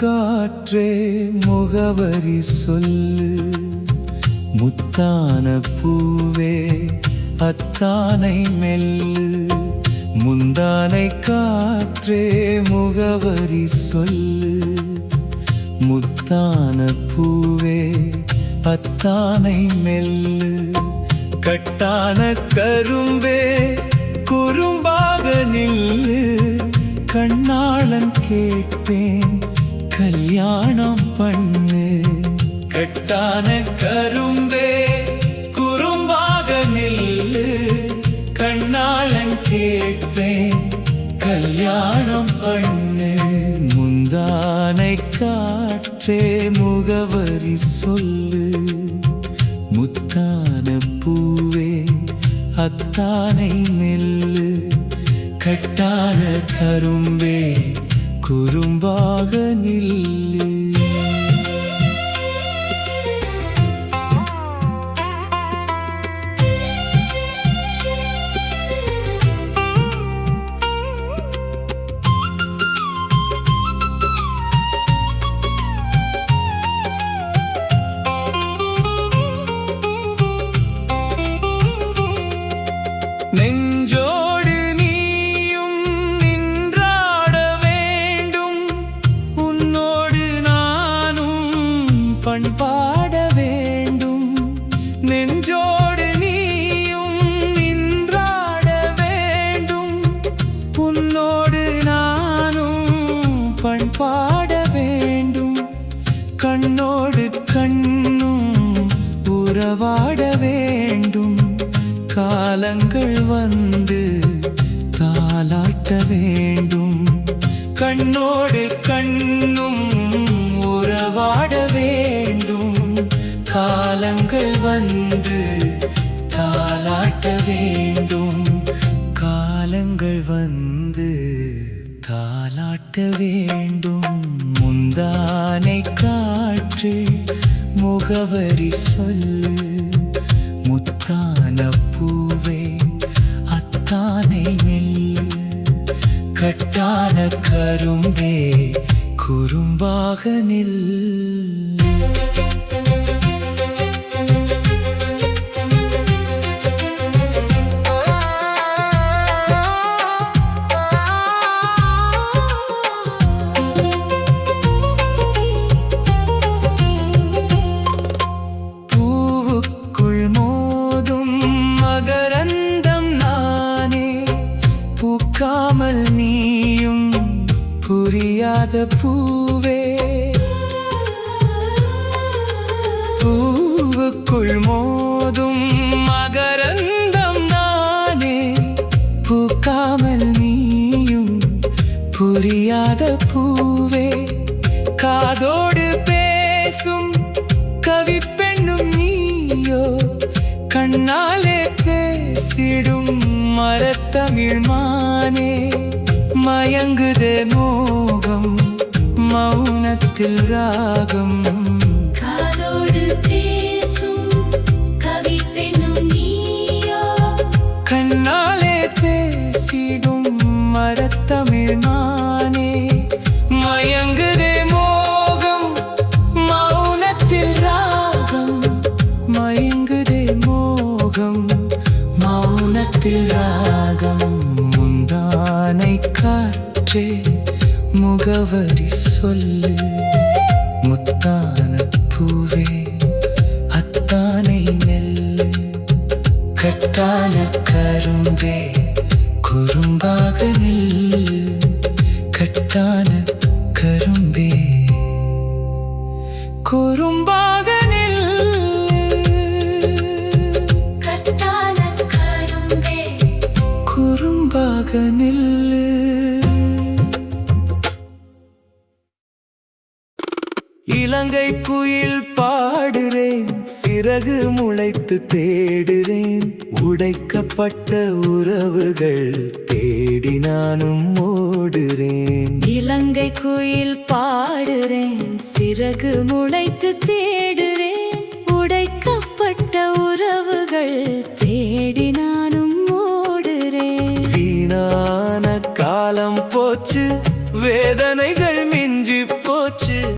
காற்றே முகவரி சொல்லு, முத்தான பூவே அத்தானை மெல்லு. முந்தானை காற்றே முகவரி சொல்லு, முத்தான பூவே அத்தானை மெல்லு. கட்டான கரும்பே குறும்பாக நில்லு, கண்ணாளன் கேட்பேன் கல்யாணம் பண்ணு. கட்டான கரும்பே குறும்பாக நில்லு, கண்ணாளன் கேட்பேன் கல்யாணம் பண்ணு. முந்தானை காற்றே முகவரி சொல்லு, முத்தான பூவே அத்தானை மெல்லு. கட்டான கரும்பே குறும்பாக நில்லு. நெஞ்சோடு நீயும் நின்றாட வேண்டும், உன்னோடு நானும் பண்பாட வேண்டும். நெஞ்சோடு நீயும் நின்றாட வேண்டும், உன்னோடு நானும் பண்பாட வேண்டும். கண்ணோடு கண்ணும் உறவாட வேண்டும், காலங்கள் வந்து தாலாட்ட வேண்டும். கண்ணோடு கண்ணும் உறவாட வேண்டும், காலங்கள் வந்து தாலாட்ட வேண்டும். காலங்கள் வந்து தாலாட்ட வேண்டும். முந்தானை காற்று முகவரி சொல்லு, முத்தான பூவே அத்தானை மெல்லு. கட்டான கரும்பே குறும்பாக நில்லு. பூக்காமல் நீயும் புரியாத பூவே, பூவுக்குள் மோதும் மகரந்தம் நானே. பூக்காமல் நீயும் புரியாத பூவே, காதோடு பேசும் கவி பெண்ணும் நீயோ. கண்ணாலே பேசிடும் மரத்தமிழ் மானே. மயங்குதே மோகம் மௌனத்தில் ராகம், காதோடு பேசும் கவி பெண்ணும் நீயோ. கண்ணாலே பேசிடும் மரத்தமிழ் மானே. மயங்குதே மோகம் மௌனத்தில் ராகம், மயங்குதே மோகம் மௌனத்தில் ராகம். முந்தானை காற்றே முகவரி சொல்லு, முத்தான பூவே அத்தானை மெல்லு. கட்டான கரும்பே குறும்பாக நில்லு. கட்டான கரும்பே குறும்பாக குறும்பாக நில்லு. இலங்கை குயில் பாடுறேன், சிறகு முளைத்து தேடுறேன். உடைக்கப்பட்ட உறவுகள் தேடி நானும் ஓடுறேன். இலங்கை குயில் பாடுறேன், சிறகு முளைத்து தேடுறேன். உடைக்கப்பட்ட உறவுகள் தேடி நானும் ஓடுறேன். வீணான காலம் போச்சு, வேதனைகள் மிஞ்சி